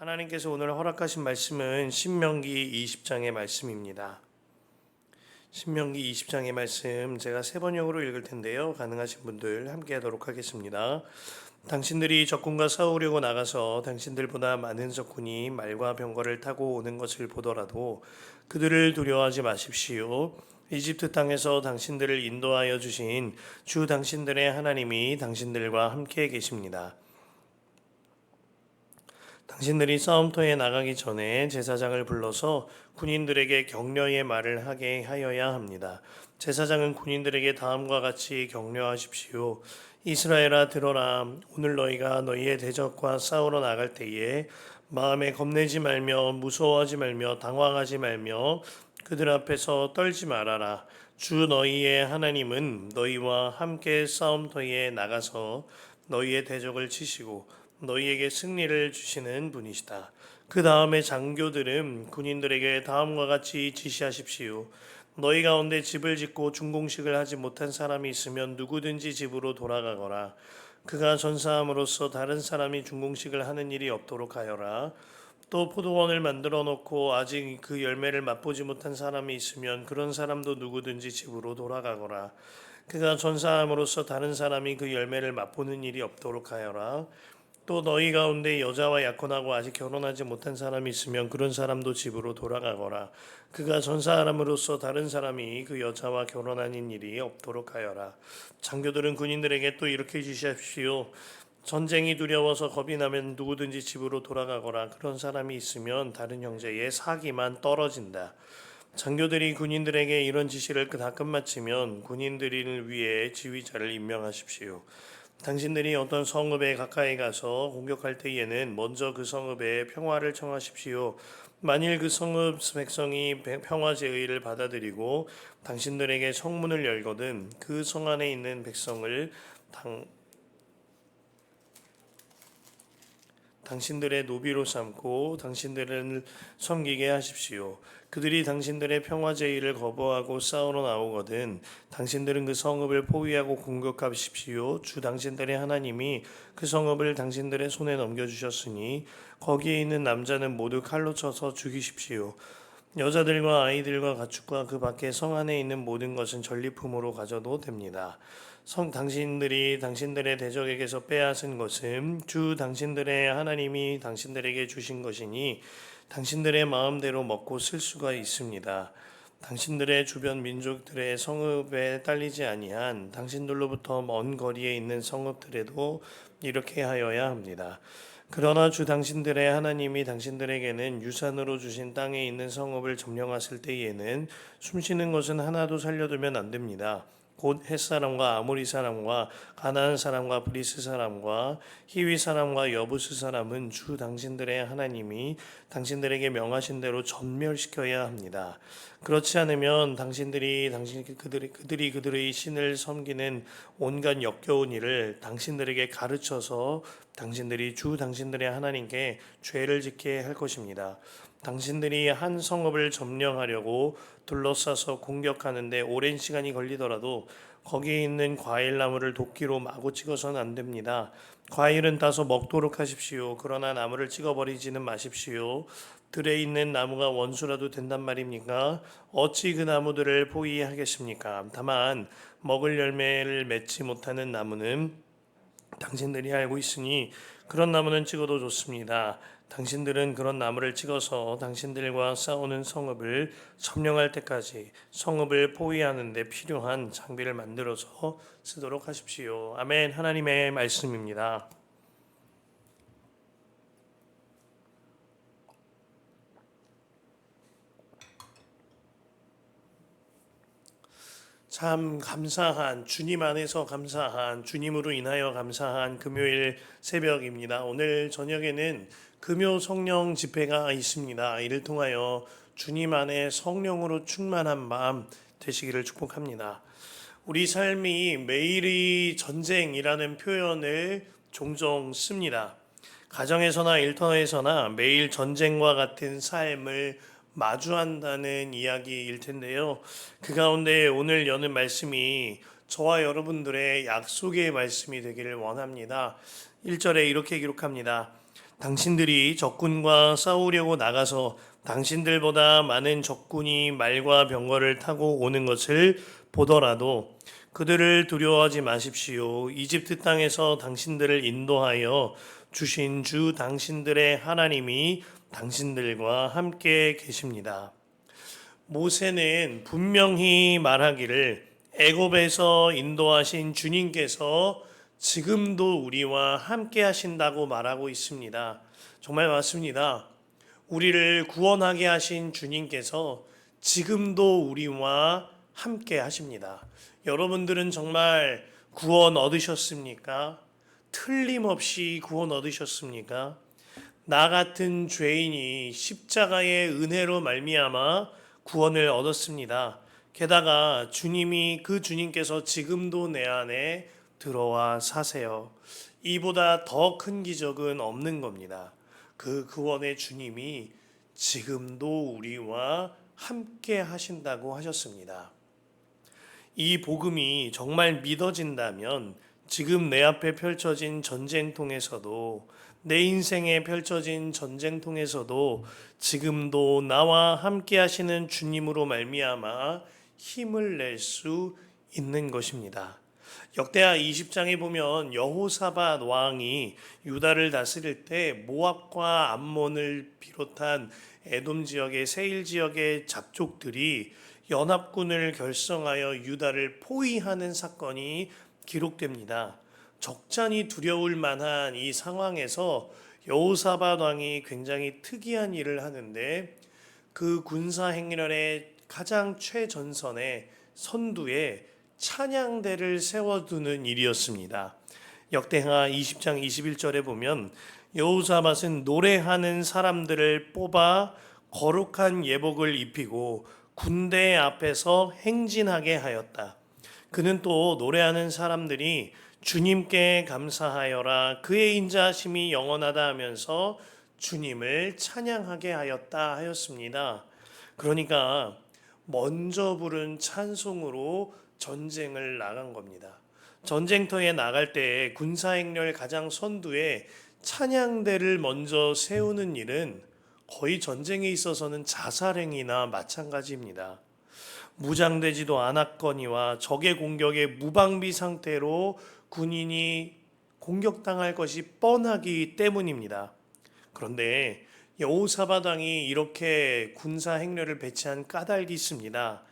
하나님께서 오늘 허락하신 말씀은 신명기 20장의 말씀입니다. 신명기 20장의 말씀 제가 세 번역으로 읽을 텐데요. 가능하신 분들 함께 하도록 하겠습니다. 당신들이 적군과 싸우려고 나가서 당신들보다 많은 적군이 말과 병거를 타고 오는 것을 보더라도 그들을 두려워하지 마십시오. 이집트 땅에서 당신들을 인도하여 주신 주 당신들의 하나님이 당신들과 함께 계십니다. 당신들이 싸움터에 나가기 전에 제사장을 불러서 군인들에게 격려의 말을 하게 하여야 합니다. 제사장은 군인들에게 다음과 같이 격려하십시오. 이스라엘아 들어라. 오늘 너희가 너희의 대적과 싸우러 나갈 때에 마음에 겁내지 말며 무서워하지 말며 당황하지 말며 그들 앞에서 떨지 말아라. 주 너희의 하나님은 너희와 함께 싸움터에 나가서 너희의 대적을 치시고 너희에게 승리를 주시는 분이시다. 그 다음에 장교들은 군인들에게 다음과 같이 지시하십시오. 너희 가운데 집을 짓고 준공식을 하지 못한 사람이 있으면 누구든지 집으로 돌아가거라. 그가 전사함으로써 다른 사람이 준공식을 하는 일이 없도록 하여라. 또 포도원을 만들어 놓고 아직 그 열매를 맛보지 못한 사람이 있으면 그런 사람도 누구든지 집으로 돌아가거라. 그가 전사함으로써 다른 사람이 그 열매를 맛보는 일이 없도록 하여라. 또 너희 가운데 여자와 약혼하고 아직 결혼하지 못한 사람이 있으면 그런 사람도 집으로 돌아가거라. 그가 전사함으로써 다른 사람이 그 여자와 결혼하는 일이 없도록 하여라. 장교들은 군인들에게 또 이렇게 지시하십시오. 전쟁이 두려워서 겁이 나면 누구든지 집으로 돌아가거라. 그런 사람이 있으면 다른 형제의 사기만 떨어진다. 장교들이 군인들에게 이런 지시를 다 끝마치면 군인들을 위해 지휘자를 임명하십시오. 당신들이 어떤 성읍에 가까이 가서 공격할 때에는 먼저 그 성읍에 평화를 청하십시오. 만일 그 성읍 백성이 평화 제의를 받아들이고 당신들에게 성문을 열거든 그 성 안에 있는 백성을 당신들의 노비로 삼고 당신들을 섬기게 하십시오. 그들이 당신들의 평화 제의를 거부하고 싸우러 나오거든 당신들은 그 성읍을 포위하고 공격하십시오. 주 당신들의 하나님이 그 성읍을 당신들의 손에 넘겨주셨으니 거기에 있는 남자는 모두 칼로 쳐서 죽이십시오. 여자들과 아이들과 가축과 그 밖에 성 안에 있는 모든 것은 전리품으로 가져도 됩니다. 당신들이 당신들의 대적에게서 빼앗은 것은 주 당신들의 하나님이 당신들에게 주신 것이니 당신들의 마음대로 먹고 쓸 수가 있습니다. 당신들의 주변 민족들의 성읍에 딸리지 아니한 당신들로부터 먼 거리에 있는 성읍들에도 이렇게 하여야 합니다. 그러나 주 당신들의 하나님이 당신들에게는 유산으로 주신 땅에 있는 성읍을 점령하실 때에는 숨쉬는 것은 하나도 살려두면 안 됩니다. 곧 헷사람과 아모리 사람과 가나안 사람과 브리스 사람과 히위 사람과 여부스 사람은 주 당신들의 하나님이 당신들에게 명하신 대로 전멸시켜야 합니다. 그렇지 않으면 그들이 그들의 신을 섬기는 온갖 역겨운 일을 당신들에게 가르쳐서 당신들이 주 당신들의 하나님께 죄를 짓게 할 것입니다. 당신들이 한 성읍을 점령하려고 둘러싸서 공격하는데 오랜 시간이 걸리더라도 거기에 있는 과일나무를 도끼로 마구 찍어서는 안 됩니다. 과일은 따서 먹도록 하십시오. 그러나 나무를 찍어버리지는 마십시오. 들에 있는 나무가 원수라도 된단 말입니까? 어찌 그 나무들을 포위하겠습니까? 다만 먹을 열매를 맺지 못하는 나무는 당신들이 알고 있으니 그런 나무는 찍어도 좋습니다. 당신들은 그런 나무를 찍어서 당신들과 싸우는 성읍을 점령할 때까지 성읍을 포위하는 데 필요한 장비를 만들어서 쓰도록 하십시오. 아멘. 하나님의 말씀입니다. 참 감사한 주님 안에서 감사한 주님으로 인하여 감사한 금요일 새벽입니다. 오늘 저녁에는 금요 성령 집회가 있습니다. 이를 통하여 주님 안에 성령으로 충만한 마음 되시기를 축복합니다. 우리 삶이 매일이 전쟁이라는 표현을 종종 씁니다. 가정에서나 일터에서나 매일 전쟁과 같은 삶을 마주한다는 이야기일 텐데요. 그 가운데 오늘 여는 말씀이 저와 여러분들의 약속의 말씀이 되기를 원합니다. 1절에 이렇게 기록합니다. 당신들이 적군과 싸우려고 나가서 당신들보다 많은 적군이 말과 병거를 타고 오는 것을 보더라도 그들을 두려워하지 마십시오. 이집트 땅에서 당신들을 인도하여 주신 주 당신들의 하나님이 당신들과 함께 계십니다. 모세는 분명히 말하기를 애굽에서 인도하신 주님께서 지금도 우리와 함께 하신다고 말하고 있습니다. 정말 맞습니다. 우리를 구원하게 하신 주님께서 지금도 우리와 함께 하십니다. 여러분들은 정말 구원 얻으셨습니까? 틀림없이 구원 얻으셨습니까? 나 같은 죄인이 십자가의 은혜로 말미암아 구원을 얻었습니다. 게다가 그 주님께서 지금도 내 안에 들어와 사세요. 이보다 더 큰 기적은 없는 겁니다. 그 구원의 주님이 지금도 우리와 함께 하신다고 하셨습니다. 이 복음이 정말 믿어진다면 지금 내 앞에 펼쳐진 전쟁통에서도, 내 인생에 펼쳐진 전쟁통에서도 지금도 나와 함께 하시는 주님으로 말미암아 힘을 낼 수 있는 것입니다. 역대하 20장에 보면 여호사밧 왕이 유다를 다스릴 때 모압과 암몬을 비롯한 에돔 지역의 세일 지역의 잡족들이 연합군을 결성하여 유다를 포위하는 사건이 기록됩니다. 적잖이 두려울 만한 이 상황에서 여호사밧 왕이 굉장히 특이한 일을 하는데, 그 군사 행렬의 가장 최전선에 선두에 찬양대를 세워두는 일이었습니다. 역대하 20장 21절에 보면 여호사밧은 노래하는 사람들을 뽑아 거룩한 예복을 입히고 군대 앞에서 행진하게 하였다. 그는 또 노래하는 사람들이 주님께 감사하여라, 그의 인자하심이 영원하다 하면서 주님을 찬양하게 하였다 하였습니다. 그러니까 먼저 부른 찬송으로 전쟁을 나간 겁니다. 전쟁터에 나갈 때 군사행렬 가장 선두에 찬양대를 먼저 세우는 일은 거의 전쟁에 있어서는 자살행위나 마찬가지입니다. 무장되지도 않았거니와 적의 공격에 무방비 상태로 군인이 공격당할 것이 뻔하기 때문입니다. 그런데 여호사밧 왕이 이렇게 군사 행렬을 배치한 까닭이 있습니다.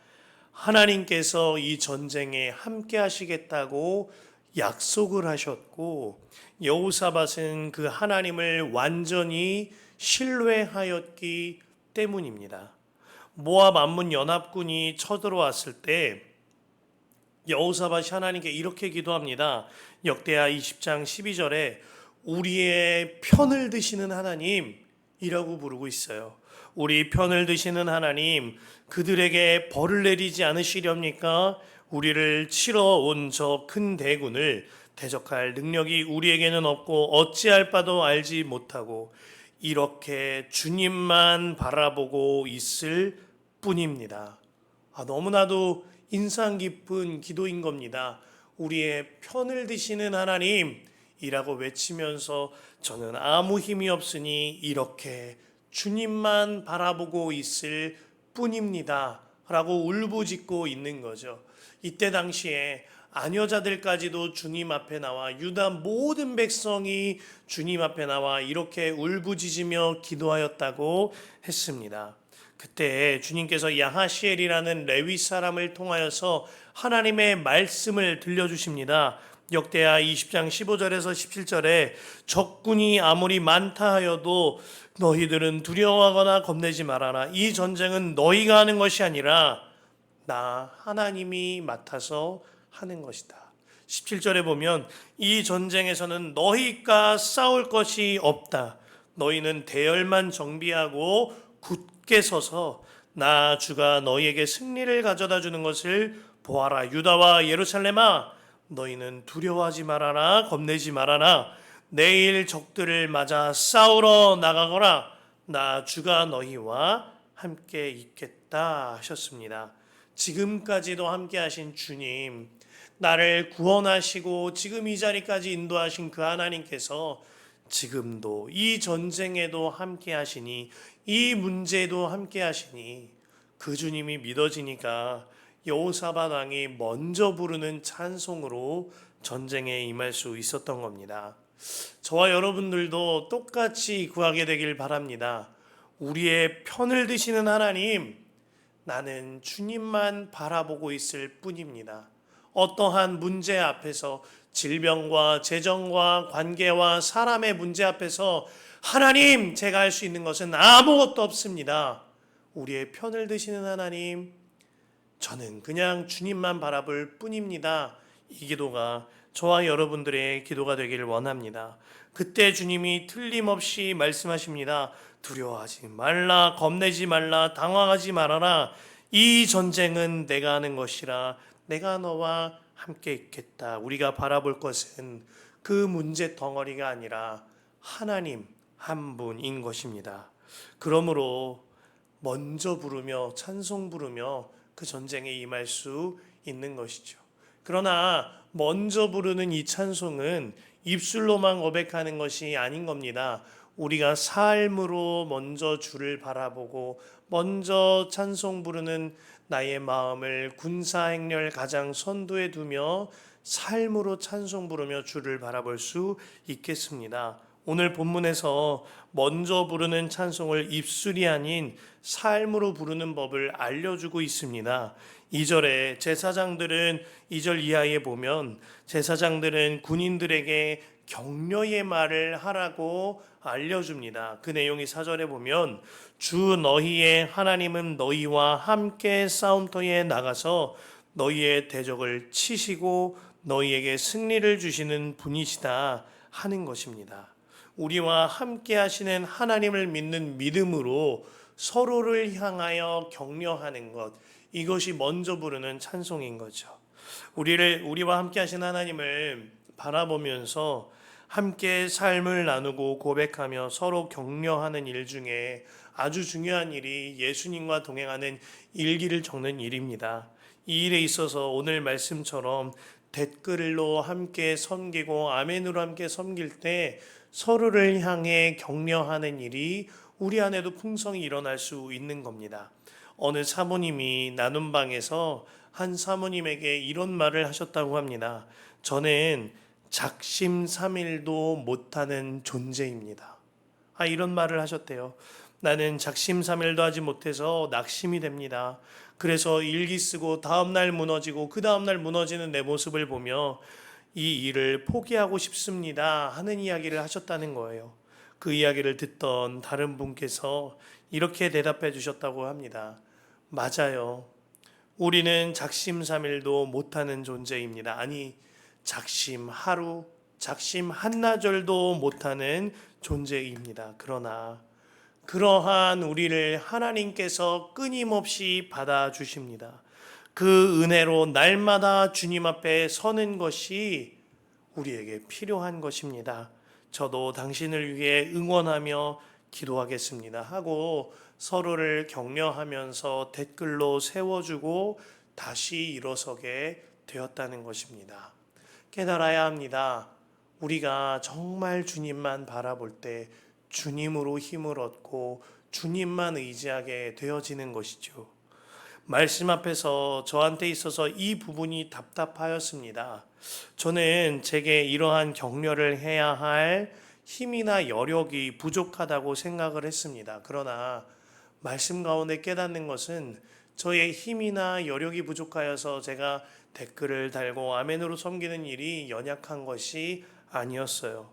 하나님께서 이 전쟁에 함께 하시겠다고 약속을 하셨고, 여호사밧은 그 하나님을 완전히 신뢰하였기 때문입니다. 모압 암몬 연합군이 쳐들어왔을 때 여호사밧이 하나님께 이렇게 기도합니다. 역대하 20장 12절에 우리의 편을 드시는 하나님이라고 부르고 있어요. 우리 편을 드시는 하나님, 그들에게 벌을 내리지 않으시렵니까? 우리를 치러 온 저 큰 대군을 대적할 능력이 우리에게는 없고 어찌할 바도 알지 못하고 이렇게 주님만 바라보고 있을 뿐입니다. 너무나도 인상 깊은 기도인 겁니다. 우리의 편을 드시는 하나님이라고 외치면서 저는 아무 힘이 없으니 이렇게 주님만 바라보고 있을 뿐입니다 라고 울부짖고 있는 거죠. 이때 당시에 아녀자들까지도 주님 앞에 나와, 유다 모든 백성이 주님 앞에 나와 이렇게 울부짖으며 기도하였다고 했습니다. 그때 주님께서 야하시엘이라는 레위 사람을 통하여서 하나님의 말씀을 들려주십니다. 역대하 20장 15절에서 17절에 적군이 아무리 많다 하여도 너희들은 두려워하거나 겁내지 말아라. 이 전쟁은 너희가 하는 것이 아니라 나 하나님이 맡아서 하는 것이다. 17절에 보면 이 전쟁에서는 너희가 싸울 것이 없다. 너희는 대열만 정비하고 굳게 서서 나 주가 너희에게 승리를 가져다 주는 것을 보아라. 유다와 예루살렘아, 너희는 두려워하지 말아라, 겁내지 말아라. 내일 적들을 맞아 싸우러 나가거라. 나 주가 너희와 함께 있겠다 하셨습니다. 지금까지도 함께 하신 주님, 나를 구원하시고 지금 이 자리까지 인도하신 그 하나님께서 지금도 이 전쟁에도 함께 하시니 이 문제도 함께 하시니 그 주님이 믿어지니까 여호사밧 왕이 먼저 부르는 찬송으로 전쟁에 임할 수 있었던 겁니다. 저와 여러분들도 똑같이 구하게 되길 바랍니다. 우리의 편을 드시는 하나님, 나는 주님만 바라보고 있을 뿐입니다. 어떠한 문제 앞에서, 질병과 재정과 관계와 사람의 문제 앞에서 하나님, 제가 할 수 있는 것은 아무것도 없습니다. 우리의 편을 드시는 하나님, 저는 그냥 주님만 바라볼 뿐입니다. 이 기도가 저와 여러분들의 기도가 되기를 원합니다. 그때 주님이 틀림없이 말씀하십니다. 두려워하지 말라, 겁내지 말라, 당황하지 말아라. 이 전쟁은 내가 하는 것이라, 내가 너와 함께 있겠다. 우리가 바라볼 것은 그 문제 덩어리가 아니라 하나님 한 분인 것입니다. 그러므로 먼저 부르며 찬송 부르며 그 전쟁에 임할 수 있는 것이죠. 그러나 먼저 부르는 이 찬송은 입술로만 고백하는 것이 아닌 겁니다. 우리가 삶으로 먼저 주를 바라보고 먼저 찬송 부르는 나의 마음을 군사행렬 가장 선두에 두며 삶으로 찬송 부르며 주를 바라볼 수 있겠습니다. 오늘 본문에서 먼저 부르는 찬송을 입술이 아닌 삶으로 부르는 법을 알려주고 있습니다. 2절에 제사장들은 2절 이하에 보면 제사장들은 군인들에게 격려의 말을 하라고 알려줍니다. 그 내용이 4절에 보면 주 너희의 하나님은 너희와 함께 싸움터에 나가서 너희의 대적을 치시고 너희에게 승리를 주시는 분이시다 하는 것입니다. 우리와 함께 하시는 하나님을 믿는 믿음으로 서로를 향하여 격려하는 것, 이것이 먼저 부르는 찬송인 거죠. 우리와 함께 하신 하나님을 바라보면서 함께 삶을 나누고 고백하며 서로 격려하는 일 중에 아주 중요한 일이 예수님과 동행하는 일기를 적는 일입니다. 이 일에 있어서 오늘 말씀처럼 댓글로 함께 섬기고 아멘으로 함께 섬길 때 서로를 향해 격려하는 일이 우리 안에도 풍성히 일어날 수 있는 겁니다. 어느 사모님이 나눔방에서 한 사모님에게 이런 말을 하셨다고 합니다. 저는 작심삼일도 못하는 존재입니다. 이런 말을 하셨대요. 나는 작심삼일도 하지 못해서 낙심이 됩니다. 그래서 일기 쓰고 다음날 무너지고 그 다음날 무너지는 내 모습을 보며 이 일을 포기하고 싶습니다 하는 이야기를 하셨다는 거예요. 그 이야기를 듣던 다른 분께서 이렇게 대답해 주셨다고 합니다. 맞아요. 우리는 작심삼일도 못하는 존재입니다. 아니, 작심 하루, 작심 한나절도 못하는 존재입니다. 그러나 그러한 우리를 하나님께서 끊임없이 받아주십니다. 그 은혜로 날마다 주님 앞에 서는 것이 우리에게 필요한 것입니다. 저도 당신을 위해 응원하며 기도하겠습니다 하고 서로를 격려하면서 댓글로 세워주고 다시 일어서게 되었다는 것입니다. 깨달아야 합니다. 우리가 정말 주님만 바라볼 때 주님으로 힘을 얻고 주님만 의지하게 되어지는 것이죠. 말씀 앞에서 저한테 있어서 이 부분이 답답하였습니다. 저는 제게 이러한 격려를 해야 할 힘이나 여력이 부족하다고 생각을 했습니다. 그러나 말씀 가운데 깨닫는 것은 저의 힘이나 여력이 부족하여서 제가 댓글을 달고 아멘으로 섬기는 일이 연약한 것이 아니었어요.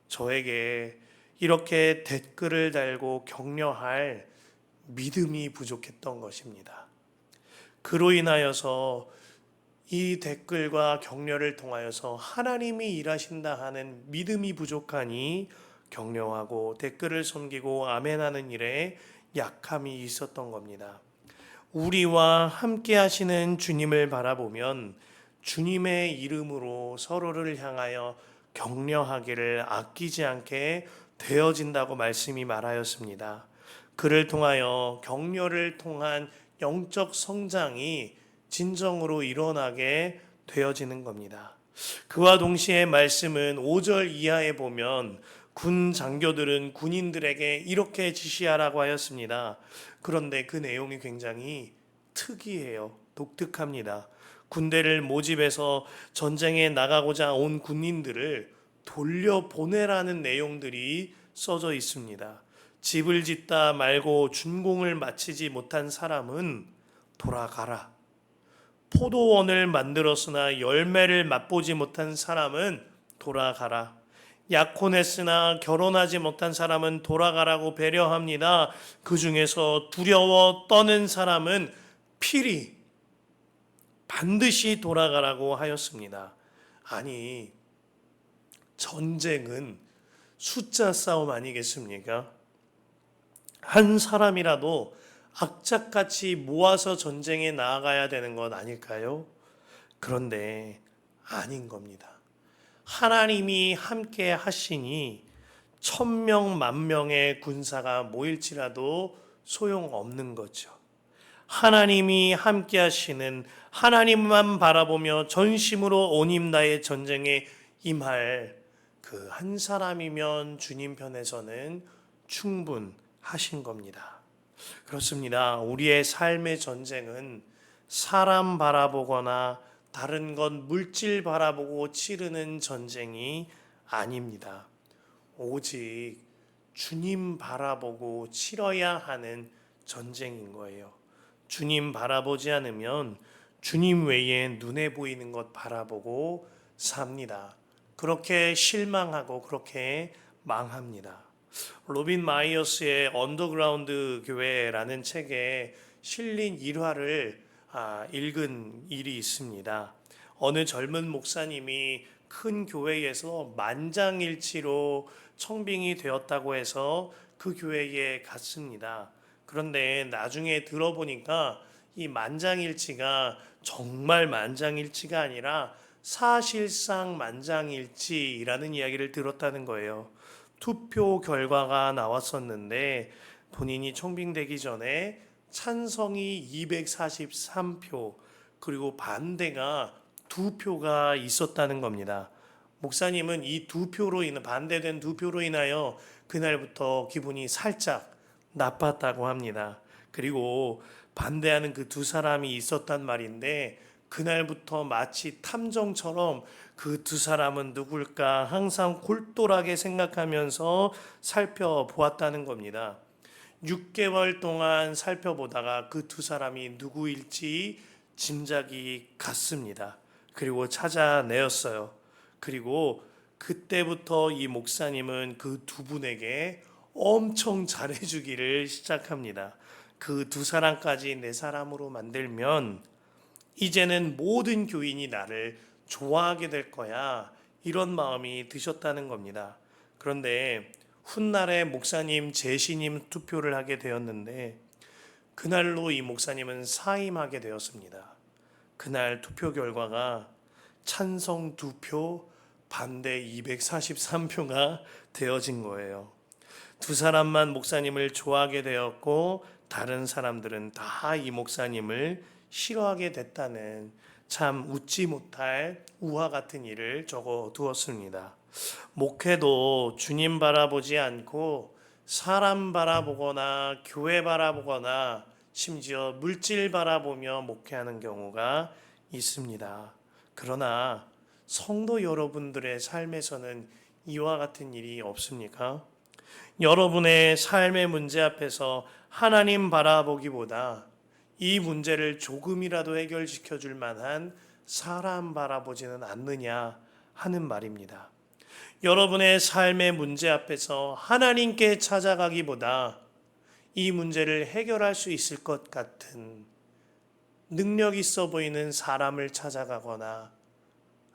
저에게 이렇게 댓글을 달고 격려할 믿음이 부족했던 것입니다. 그로 인하여서 이 댓글과 격려를 통하여서 하나님이 일하신다 하는 믿음이 부족하니 격려하고 댓글을 섬기고 아멘하는 일에 약함이 있었던 겁니다. 우리와 함께 하시는 주님을 바라보면 주님의 이름으로 서로를 향하여 격려하기를 아끼지 않게 되어진다고 말씀이 말하였습니다. 그를 통하여 격려를 통한 영적 성장이 진정으로 일어나게 되어지는 겁니다. 그와 동시에 말씀은 5절 이하에 보면 군 장교들은 군인들에게 이렇게 지시하라고 하였습니다. 그런데 그 내용이 굉장히 특이해요. 독특합니다. 군대를 모집해서 전쟁에 나가고자 온 군인들을 돌려보내라는 내용들이 써져 있습니다. 집을 짓다 말고 준공을 마치지 못한 사람은 돌아가라. 포도원을 만들었으나 열매를 맛보지 못한 사람은 돌아가라. 약혼했으나 결혼하지 못한 사람은 돌아가라고 배려합니다. 그 중에서 두려워 떠는 사람은 필히 반드시 돌아가라고 하였습니다. 아니, 전쟁은 숫자 싸움 아니겠습니까? 한 사람이라도 악착같이 모아서 전쟁에 나아가야 되는 것 아닐까요? 그런데 아닌 겁니다. 하나님이 함께 하시니 1000명, 10,000명의 군사가 모일지라도 소용없는 거죠. 하나님이 함께 하시는, 하나님만 바라보며 전심으로 온 힘 다해 전쟁에 임할 그 한 사람이면 주님 편에서는 충분하신 겁니다. 그렇습니다. 우리의 삶의 전쟁은 사람 바라보거나 다른 것 물질 바라보고 치르는 전쟁이 아닙니다. 오직 주님 바라보고 치러야 하는 전쟁인 거예요. 주님 바라보지 않으면 주님 외에 눈에 보이는 것 바라보고 삽니다. 그렇게 실망하고 그렇게 망합니다. 로빈 마이어스의 언더그라운드 교회라는 책에 실린 일화를 읽은 일이 있습니다. 어느 젊은 목사님이 큰 교회에서 만장일치로 청빙이 되었다고 해서 그 교회에 갔습니다. 그런데 나중에 들어보니까 이 만장일치가 정말 만장일치가 아니라 사실상 만장일치라는 이야기를 들었다는 거예요. 투표 결과가 나왔었는데 본인이 청빙되기 전에 찬성이 243표 그리고 반대가 2표가 있었다는 겁니다. 목사님은 이 2표로 인해 반대된 2표로 인하여 그날부터 기분이 살짝 나빴다고 합니다. 그리고 반대하는 그 두 사람이 있었단 말인데 그날부터 마치 탐정처럼 그 두 사람은 누굴까 항상 골똘하게 생각하면서 살펴보았다는 겁니다. 6개월 동안 살펴보다가 그 두 사람이 누구일지 짐작이 갔습니다. 그리고 찾아내었어요. 그리고 그때부터 이 목사님은 그 두 분에게 엄청 잘해주기를 시작합니다. 그 두 사람까지 내 사람으로 만들면 이제는 모든 교인이 나를 좋아하게 될 거야. 이런 마음이 드셨다는 겁니다. 그런데 훗날에 목사님 재신임 투표를 하게 되었는데 그날로 이 목사님은 사임하게 되었습니다. 그날 투표 결과가 찬성 2표, 반대 243표가 되어진 거예요. 두 사람만 목사님을 좋아하게 되었고 다른 사람들은 다 이 목사님을 싫어하게 됐다는 참 웃지 못할 우화 같은 일을 적어 두었습니다. 목회도 주님 바라보지 않고 사람 바라보거나 교회 바라보거나 심지어 물질 바라보며 목회하는 경우가 있습니다. 그러나 성도 여러분들의 삶에서는 이와 같은 일이 없습니까? 여러분의 삶의 문제 앞에서 하나님 바라보기보다 이 문제를 조금이라도 해결시켜 줄 만한 사람 바라보지는 않느냐 하는 말입니다. 여러분의 삶의 문제 앞에서 하나님께 찾아가기보다 이 문제를 해결할 수 있을 것 같은 능력 있어 보이는 사람을 찾아가거나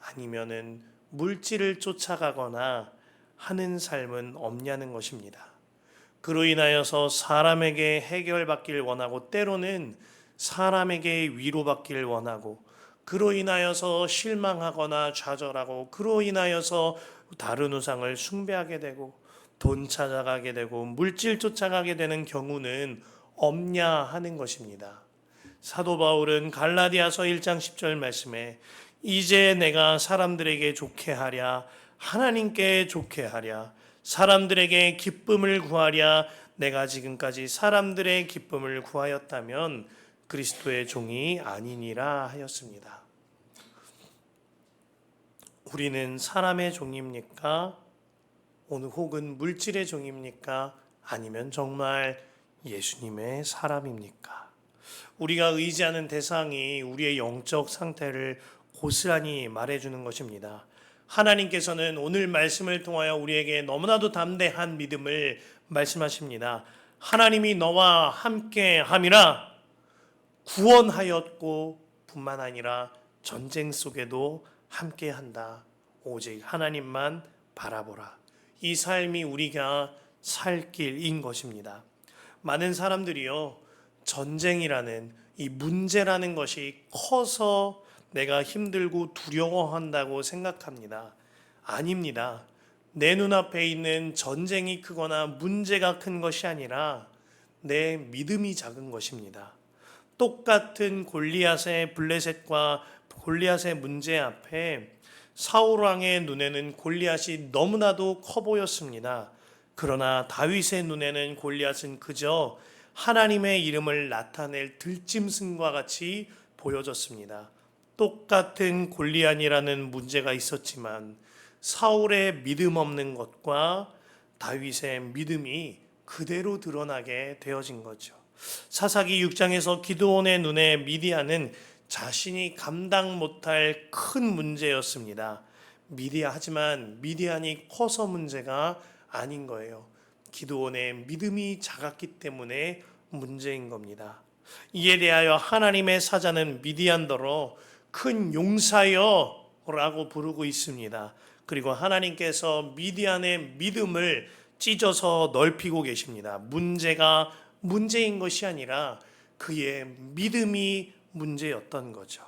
아니면은 물질을 쫓아가거나 하는 삶은 없냐는 것입니다. 그로 인하여서 사람에게 해결받길 원하고 때로는 사람에게 위로받길 원하고 그로 인하여서 실망하거나 좌절하고 그로 인하여서 다른 우상을 숭배하게 되고 돈 찾아가게 되고 물질 쫓아가게 되는 경우는 없냐 하는 것입니다. 사도 바울은 갈라디아서 1장 10절 말씀에 이제 내가 사람들에게 좋게 하랴 하나님께 좋게 하랴 사람들에게 기쁨을 구하랴 내가 지금까지 사람들의 기쁨을 구하였다면 그리스도의 종이 아니니라 하였습니다. 우리는 사람의 종입니까? 오늘 혹은 물질의 종입니까? 아니면 정말 예수님의 사람입니까? 우리가 의지하는 대상이 우리의 영적 상태를 고스란히 말해주는 것입니다. 하나님께서는 오늘 말씀을 통하여 우리에게 너무나도 담대한 믿음을 말씀하십니다. 하나님이 너와 함께 함이라 구원하였고 뿐만 아니라 전쟁 속에도 함께 한다. 오직 하나님만 바라보라. 이 삶이 우리가 살 길인 것입니다. 많은 사람들이요, 전쟁이라는 이 문제라는 것이 커서 내가 힘들고 두려워한다고 생각합니다. 아닙니다. 내 눈앞에 있는 전쟁이 크거나 문제가 큰 것이 아니라 내 믿음이 작은 것입니다. 똑같은 골리앗의 블레셋과 골리앗의 문제 앞에 사울 왕의 눈에는 골리앗이 너무나도 커 보였습니다. 그러나 다윗의 눈에는 골리앗은 그저 하나님의 이름을 나타낼 들짐승과 같이 보여졌습니다. 똑같은 골리앗이라는 문제가 있었지만 사울의 믿음 없는 것과 다윗의 믿음이 그대로 드러나게 되어진 거죠. 사사기 6장에서 기드온의 눈에 미디안은 자신이 감당 못할 큰 문제였습니다. 하지만 미디안이 커서 문제가 아닌 거예요. 기드온의 믿음이 작았기 때문에 문제인 겁니다. 이에 대하여 하나님의 사자는 미디안더러 큰 용사여 라고 부르고 있습니다. 그리고 하나님께서 미디안의 믿음을 찢어서 넓히고 계십니다. 문제가 문제인 것이 아니라 그의 믿음이 문제였던 거죠.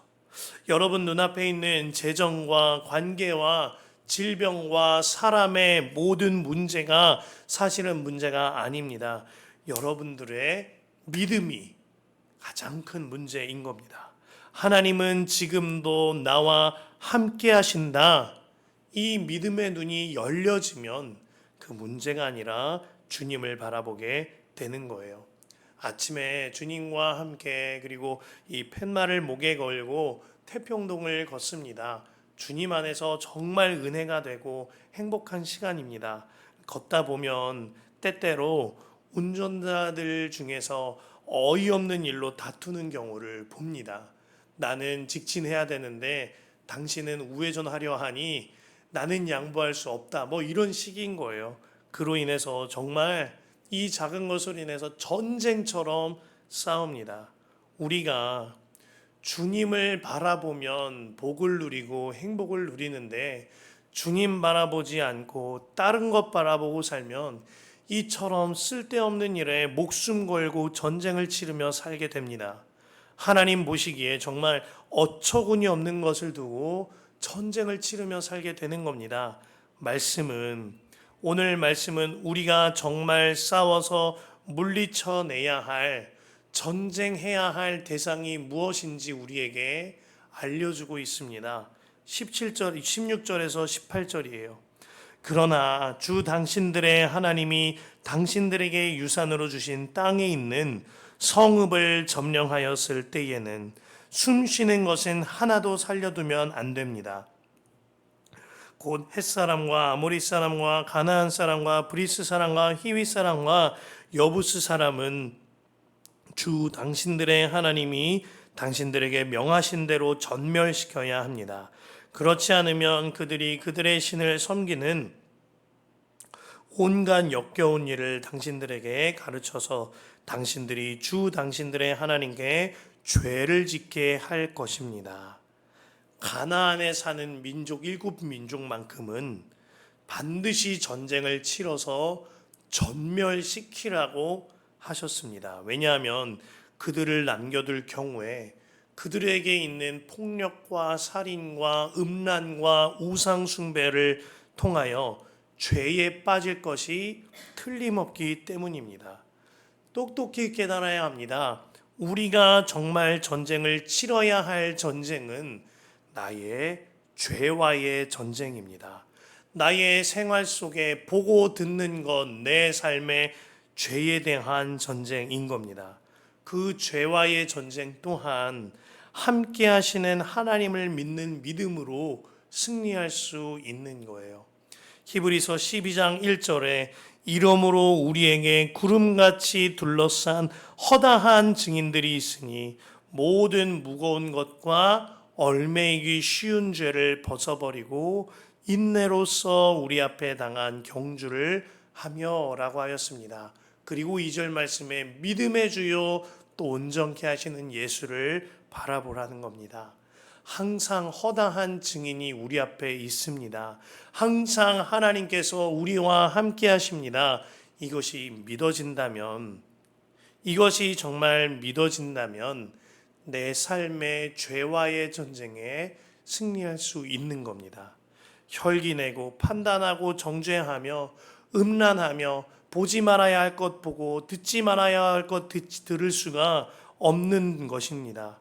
여러분 눈앞에 있는 재정과 관계와 질병과 사람의 모든 문제가 사실은 문제가 아닙니다. 여러분들의 믿음이 가장 큰 문제인 겁니다. 하나님은 지금도 나와 함께 하신다. 이 믿음의 눈이 열려지면 그 문제가 아니라 주님을 바라보게 되는 거예요. 아침에 주님과 함께 그리고 이 팻말을 목에 걸고 태평동을 걷습니다. 주님 안에서 정말 은혜가 되고 행복한 시간입니다. 걷다 보면 때때로 운전자들 중에서 어이없는 일로 다투는 경우를 봅니다. 나는 직진해야 되는데 당신은 우회전하려 하니 나는 양보할 수 없다. 이런 식인 거예요. 그로 인해서 정말 이 작은 것으로 인해서 전쟁처럼 싸웁니다. 우리가 주님을 바라보면 복을 누리고 행복을 누리는데 주님 바라보지 않고 다른 것 바라보고 살면 이처럼 쓸데없는 일에 목숨 걸고 전쟁을 치르며 살게 됩니다. 하나님 보시기에 정말 어처구니 없는 것을 두고 전쟁을 치르며 살게 되는 겁니다. 오늘 말씀은 우리가 정말 싸워서 물리쳐내야 할, 전쟁해야 할 대상이 무엇인지 우리에게 알려주고 있습니다. 16절에서 18절이에요. 그러나 주 당신들의 하나님이 당신들에게 유산으로 주신 땅에 있는 성읍을 점령하였을 때에는 숨쉬는 것은 하나도 살려두면 안 됩니다. 곧 헷사람과 아모리 사람과 가나안 사람과 브리스 사람과 히위 사람과 여부스 사람은 주 당신들의 하나님이 당신들에게 명하신 대로 전멸시켜야 합니다. 그렇지 않으면 그들이 그들의 신을 섬기는 온갖 역겨운 일을 당신들에게 가르쳐서 당신들이 주 당신들의 하나님께 죄를 짓게 할 것입니다. 가나안에 사는 민족 7민족만큼은 반드시 전쟁을 치러서 전멸시키라고 하셨습니다. 왜냐하면 그들을 남겨둘 경우에 그들에게 있는 폭력과 살인과 음란과 우상숭배를 통하여 죄에 빠질 것이 틀림없기 때문입니다. 똑똑히 깨달아야 합니다. 우리가 정말 전쟁을 치러야 할 전쟁은 나의 죄와의 전쟁입니다. 나의 생활 속에 보고 듣는 것, 내 삶의 죄에 대한 전쟁인 겁니다. 그 죄와의 전쟁 또한 함께 하시는 하나님을 믿는 믿음으로 승리할 수 있는 거예요. 히브리서 12장 1절에 이러므로 우리에게 구름같이 둘러싼 허다한 증인들이 있으니 모든 무거운 것과 얽매이기 쉬운 죄를 벗어버리고 인내로써 우리 앞에 당한 경주를 하며 라고 하였습니다. 그리고 2절 말씀에 믿음의 주요 또 온전케 하시는 예수를 바라보라는 겁니다. 항상 허다한 증인이 우리 앞에 있습니다. 항상 하나님께서 우리와 함께 하십니다. 이것이 정말 믿어진다면 내 삶의 죄와의 전쟁에 승리할 수 있는 겁니다. 혈기내고 판단하고 정죄하며 음란하며 보지 말아야 할 것 보고 듣지 말아야 할 것 들을 수가 없는 것입니다.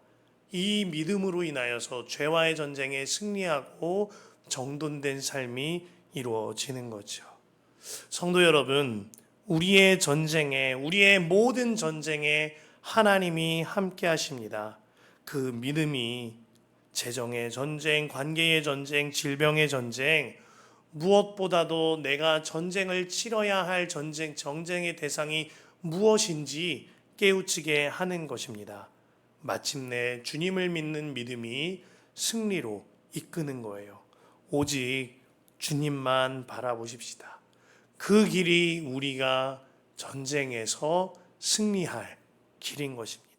이 믿음으로 인하여서 죄와의 전쟁에 승리하고 정돈된 삶이 이루어지는 거죠. 성도 여러분, 우리의 모든 전쟁에 하나님이 함께 하십니다. 그 믿음이 재정의 전쟁, 관계의 전쟁, 질병의 전쟁, 무엇보다도 내가 전쟁을 치러야 할 정쟁의 대상이 무엇인지 깨우치게 하는 것입니다. 마침내 주님을 믿는 믿음이 승리로 이끄는 거예요. 오직 주님만 바라보십시다. 그 길이 우리가 전쟁에서 승리할 길인 것입니다.